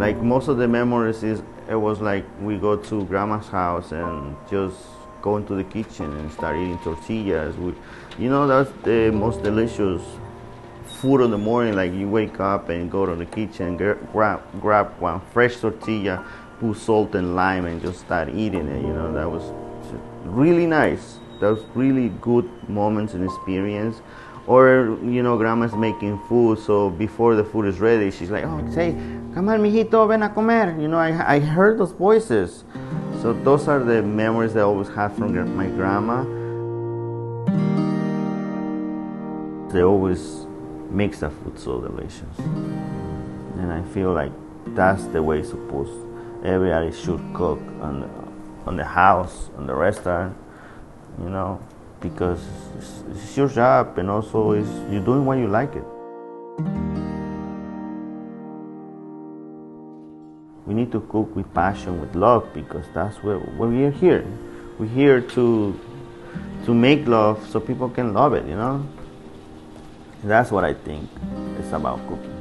Like most of the memories it was like we go to grandma's house and just go into the kitchen and start eating tortillas. That's the most delicious food in the morning. Like you wake up and go to the kitchen, grab one fresh tortilla, put salt and lime, and just start eating it. That was really nice. That was really good moments and experience. Or grandma's making food, so before the food is ready, she's like, "Oh, say, come on, mijito, ven a comer." I heard those voices. So those are the memories that I always had from my grandma. They always makes the food so delicious, and I feel like that's the way it's supposed. Everybody should cook on the house, on the restaurant, because it's your job, and also you're doing what you like it. We need to cook with passion, with love, because that's where we are here. We're here to make love so people can love it, That's what I think it's about cooking.